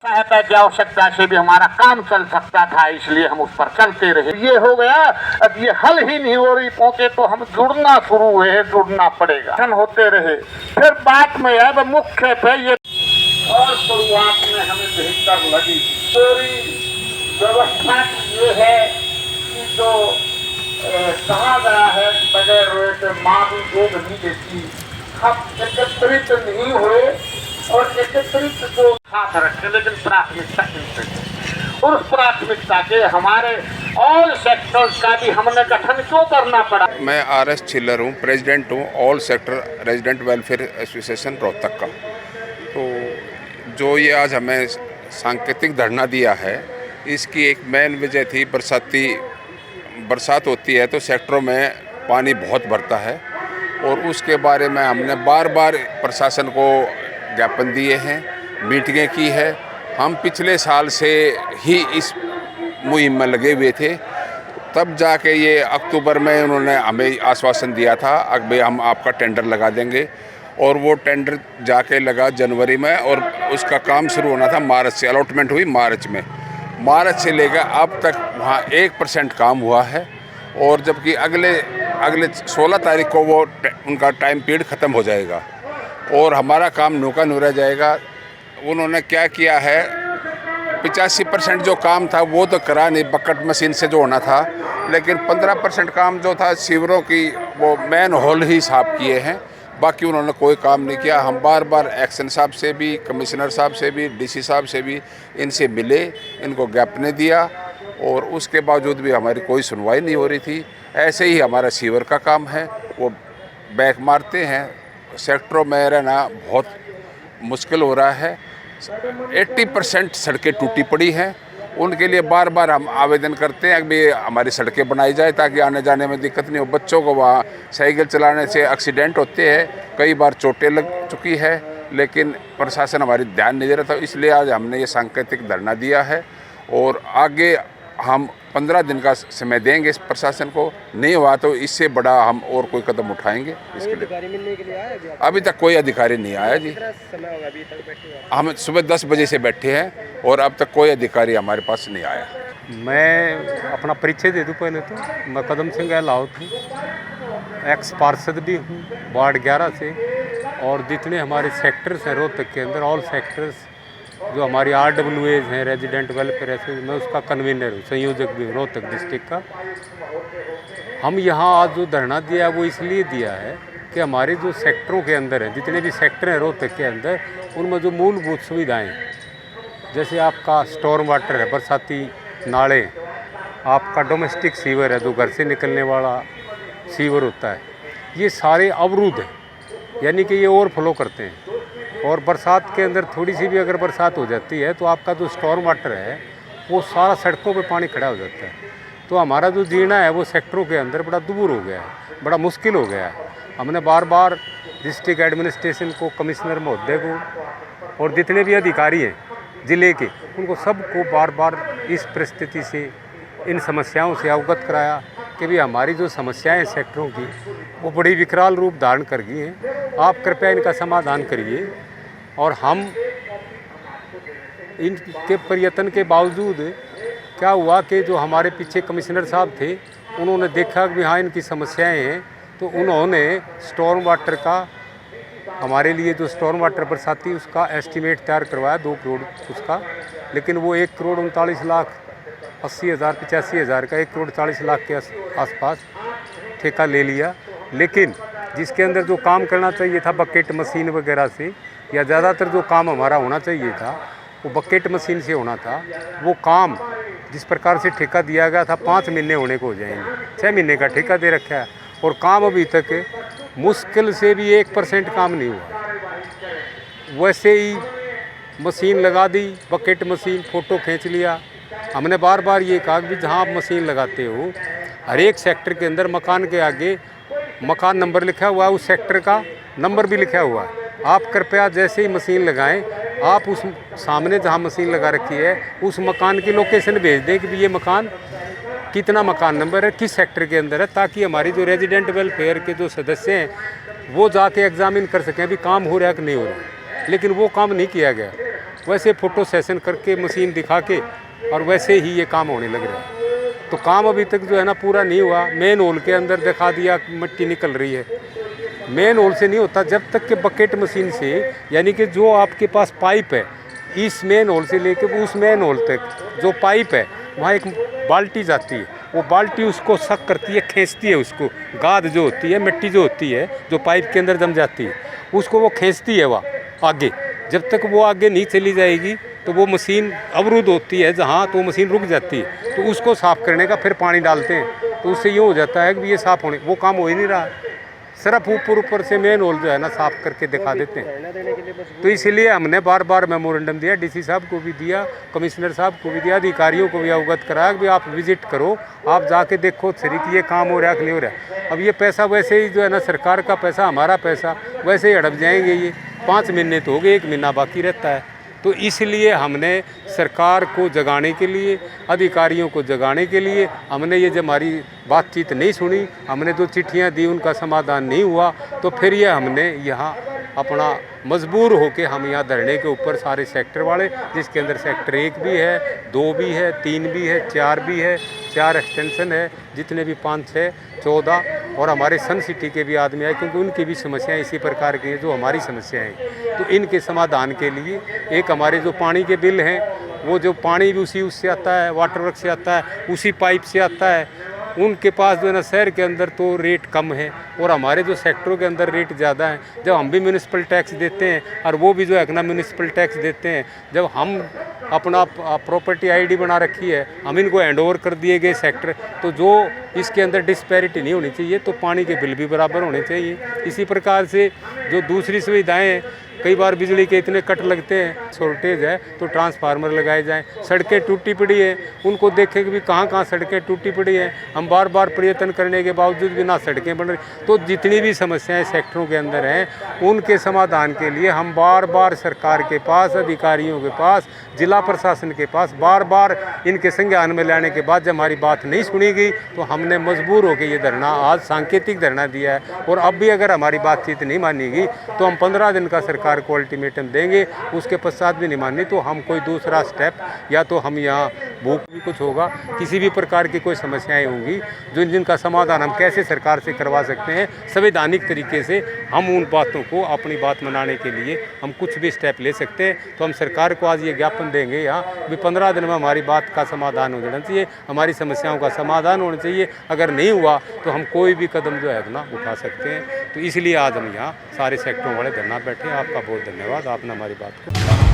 सहायता की आवश्यकता से भी हमारा काम चल सकता था, इसलिए हम उस पर चलते रहे। ये हो गया, अब ये हल ही नहीं हो रही पहुंचे तो हम जुड़ना शुरू हुए, जुड़ना पड़ेगा, होते रहे। फिर बात में है मुख्य पे ये, और शुरुआत में हमें बेहतर लगी पूरी व्यवस्था ये है कि जो कहा गया है बगैर रोए से माँ भी दूध नहीं देती, हम एकत्रित नहीं हुए और एकत्रित जो साथ रखे, लेकिन प्राथमिकता और उस प्राथमिकता के हमारे ऑल सेक्टर्स का भी हमने गठन क्यों करना पड़ा। मैं आर.एस. छिल्लर हूँ, प्रेसिडेंट हूँ all sector resident welfare association Rohtak का। तो जो ये आज हमें सांकेतिक धरना दिया है, इसकी एक मेन वजह थी बरसात होती है तो सेक्टरों में पानी बहुत भरता है और उसके बारे में हमने बार बार प्रशासन को ज्ञापन दिए हैं, मीटिंगें की है। हम पिछले साल से ही इस मुहिम में लगे हुए थे, तब जाके ये अक्टूबर में उन्होंने हमें आश्वासन दिया था अब हम आपका टेंडर लगा देंगे, और वो टेंडर जाके लगा जनवरी में और उसका काम शुरू होना था मार्च से। अलॉटमेंट हुई मार्च से लेकर अब तक वहाँ 1% काम हुआ है, और जबकि अगले 16 तारीख को वो उनका टाइम पीरियड ख़त्म हो जाएगा और हमारा काम नौका नुरा जाएगा। उन्होंने क्या किया है, 85% जो काम था वो तो करा नहीं, बकेट मशीन से जो होना था, लेकिन 15% काम जो था सीवरों की वो मैन होल ही साफ किए हैं, बाकी उन्होंने कोई काम नहीं किया। हम बार बार एक्शन साहब से भी, कमिश्नर साहब से भी, डीसी साहब से भी इनसे मिले, इनको ज्ञापन दिया, और उसके बावजूद भी हमारी कोई सुनवाई नहीं हो रही थी। ऐसे ही हमारा सीवर का काम है, वो बैक मारते हैं, सेक्टरों में रहना बहुत मुश्किल हो रहा है। 80% सड़कें टूटी पड़ी हैं, उनके लिए बार बार हम आवेदन करते हैं कि हमारी सड़कें बनाई जाए ताकि आने जाने में दिक्कत नहीं हो। बच्चों को वहाँ साइकिल चलाने से एक्सीडेंट होते हैं, कई बार चोटें लग चुकी है, लेकिन प्रशासन हमारी ध्यान नहीं दे रहा था, इसलिए आज हमने ये सांकेतिक धरना दिया है। और आगे हम 15 दिन का समय देंगे इस प्रशासन को, नहीं हुआ तो इससे बड़ा हम और कोई कदम उठाएंगे। इसके लिए मिलने के लिए आया अभी तक कोई अधिकारी नहीं आया जी। समय होगा अभी तक बैठे? हम सुबह 10 बजे से बैठे हैं और अब तक कोई अधिकारी हमारे पास नहीं आया। मैं अपना परिचय दे दूं पहले तो, मैं कदम सिंह लाहौत हूँ, एक्स पार्षद भी हूँ वार्ड 11 से, और जितने हमारे सेक्टर्स हैं रोहतक के अंदर, ऑल सेक्टर्स जो हमारी RWAs हैं, रेजिडेंट वेलफेयर एसोसिएशन, मैं उसका कन्वीनर हूँ, संयोजक भी रोहतक डिस्ट्रिक्ट का। हम यहाँ आज जो धरना दिया है वो इसलिए दिया है कि हमारे जो सेक्टरों के अंदर हैं, जितने भी सेक्टर हैं रोहतक के अंदर, उनमें जो मूलभूत सुविधाएं, जैसे आपका स्टॉर्म वाटर है, बरसाती नाले, आपका डोमेस्टिक सीवर है जो घर से निकलने वाला सीवर होता है, ये सारे अवरुद्ध हैं, यानी कि ये ओवरफ्लो करते हैं। और बरसात के अंदर थोड़ी सी भी अगर बरसात हो जाती है तो आपका जो स्टॉर्म वाटर है वो सारा सड़कों पे पानी खड़ा हो जाता है। तो हमारा जो जीना है वो सेक्टरों के अंदर बड़ा दूर हो गया है, बड़ा मुश्किल हो गया है। हमने बार बार डिस्ट्रिक्ट एडमिनिस्ट्रेशन को, कमिश्नर महोदय को और जितने भी अधिकारी हैं ज़िले के, उनको सबको बार बार इस परिस्थिति से, इन समस्याओं से अवगत कराया कि भी हमारी जो समस्याएं सेक्टरों की वो बड़ी विकराल रूप धारण कर गई हैं, आप कृपया इनका समाधान करिए। और हम इनके प्रयत्न के बावजूद क्या हुआ कि जो हमारे पीछे कमिश्नर साहब थे, उन्होंने देखा कि हाँ इनकी समस्याएं हैं, तो उन्होंने स्टॉर्म वाटर का, हमारे लिए जो स्टॉर्म वाटर बरसाती, उसका एस्टीमेट तैयार करवाया 2 करोड़ उसका, लेकिन वो 1,39,80,000 का 1,40,00,000 के आसपास ठेका ले लिया। लेकिन जिसके अंदर जो काम करना चाहिए था बकेट मशीन वगैरह से, या ज़्यादातर जो काम हमारा होना चाहिए था वो बकेट मशीन से होना था, वो काम जिस प्रकार से ठेका दिया गया था 5 महीने होने को हो जाएंगे, 6 महीने का ठेका दे रखा है, और काम अभी तक मुश्किल से भी 1% काम नहीं हुआ। वैसे ही मशीन लगा दी, बकेट मशीन, फ़ोटो खींच लिया। हमने बार बार ये कहा कि जहाँ आप मशीन लगाते हो, हर एक सेक्टर के अंदर मकान के आगे मकान नंबर लिखा हुआ है, उस सेक्टर का नंबर भी लिखा हुआ है। आप कृपया जैसे ही मशीन लगाएं, आप उस सामने जहाँ मशीन लगा रखी है उस मकान की लोकेशन भेज दें कि भी ये मकान कितना मकान नंबर है, किस सेक्टर के अंदर है, ताकि हमारी जो रेजिडेंट वेलफेयर के जो सदस्य हैं वो जाके एग्जामिन कर सकें भी काम हो रहा है कि नहीं हो रहा है। लेकिन वो काम नहीं किया गया। वैसे फ़ोटो सेशन करके मशीन दिखा के और वैसे ही ये काम होने लग रहा है। तो काम अभी तक जो है ना पूरा नहीं हुआ। मेन होल के अंदर दिखा दिया मिट्टी निकल रही है, मेन होल से नहीं होता जब तक कि बकेट मशीन से, यानी कि जो आपके पास पाइप है इस मेन होल से लेके उस मेन होल तक जो पाइप है वहाँ एक बाल्टी जाती है, वो बाल्टी उसको सक करती है, खींचती है उसको, गाद जो होती है, मिट्टी जो होती है जो पाइप के अंदर जम जाती है उसको वो खींचती है वहाँ आगे। जब तक वो आगे नहीं चली जाएगी तो वो मशीन अवरुद्ध होती है जहाँ, तो मशीन रुक जाती है। तो उसको साफ़ करने का फिर पानी डालते हैं, तो उससे ये हो जाता है कि ये साफ़ होने, वो काम हो ही नहीं रहा, सिर्फ ऊपर से मेन होल जो है ना साफ़ करके दिखा देते हैं। तो इसलिए हमने बार बार मेमोरेंडम दिया, डीसी साहब को भी दिया, कमिश्नर साहब को भी दिया, अधिकारियों को भी अवगत कराया कि आप विजिट करो, आप जाके देखो सही कि ये काम हो रहा है कि नहीं हो रहा है। अब ये पैसा वैसे ही जो है ना सरकार का पैसा, हमारा पैसा वैसे ही हड़प जाएंगे। ये 5 महीने तो हो गए, 1 महीना बाकी रहता है। तो इसलिए हमने सरकार को जगाने के लिए, अधिकारियों को जगाने के लिए हमने ये जब हमारी बातचीत नहीं सुनी, हमने जो चिट्ठियां दी उनका समाधान नहीं हुआ, तो फिर ये हमने यहाँ अपना मजबूर होके हम यहाँ धरने के ऊपर सारे सेक्टर वाले, जिसके अंदर सेक्टर 1 भी है, 2 भी है, 3 भी है, 4 भी है, 4 एक्सटेंशन है, जितने भी 5, 6, 14 और हमारे सन सिटी के भी आदमी आए, क्योंकि उनकी भी समस्याएं इसी प्रकार की हैं जो हमारी समस्याएं हैं। तो इनके समाधान के लिए एक हमारे जो पानी के बिल हैं, वो जो पानी भी उसी उससे आता है, वाटर वर्क से आता है, उसी पाइप से आता है, उनके पास जो है ना शहर के अंदर तो रेट कम है और हमारे जो सेक्टरों के अंदर रेट ज़्यादा है। जब हम भी म्यूनिसिपल टैक्स देते हैं और वो भी जो है ना म्यूनिसिपल टैक्स देते हैं, जब हम अपना प्रॉपर्टी आईडी बना रखी है, हम इनको हैंडओवर कर दिए गए सेक्टर, तो जो इसके अंदर डिस्पैरिटी नहीं होनी चाहिए, तो पानी के बिल भी बराबर होने चाहिए। इसी प्रकार से जो दूसरी सुविधाएँ हैं, कई बार बिजली के इतने कट लगते हैं, शॉर्टेज है, तो ट्रांसफार्मर लगाए जाएं। सड़कें टूटी पड़ी हैं, उनको देखें कि भी कहाँ सड़कें टूटी पड़ी हैं। हम बार बार प्रयत्न करने के बावजूद भी ना सड़कें बन रही। तो जितनी भी समस्याएं सेक्टरों के अंदर हैं, उनके समाधान के लिए हम बार बार सरकार के पास, अधिकारियों के पास, जिला प्रशासन के पास बार बार इनके संज्ञान में लाने के बाद जब हमारी बात नहीं सुनी गई, तो हमने मजबूर होकर ये धरना, आज सांकेतिक धरना दिया है। और अब भी अगर हमारी बातचीत नहीं मानी गई तो हम 15 दिन का सरकार को अल्टीमेटम देंगे। उसके पश्चात भी नहीं मानी तो हम कोई दूसरा स्टेप, या तो हम यहाँ भूख भी कुछ होगा, किसी भी प्रकार की कोई समस्याएं होंगी जिनका समाधान हम कैसे सरकार से करवा सकते हैं संवैधानिक तरीके से, हम उन बातों को अपनी बात मनाने के लिए हम कुछ भी स्टेप ले सकते हैं। तो हम सरकार को आज ये ज्ञापन देंगे यहाँ भी 15 दिन में हमारी बात का समाधान हो जाना चाहिए, हमारी समस्याओं का समाधान होना चाहिए। अगर नहीं हुआ तो हम कोई भी कदम जो है ना उठा सकते हैं। तो इसलिए आज हम यहाँ सारे सेक्टरों वाले धरना बैठे। आपका बहुत धन्यवाद, आपने हमारी बात को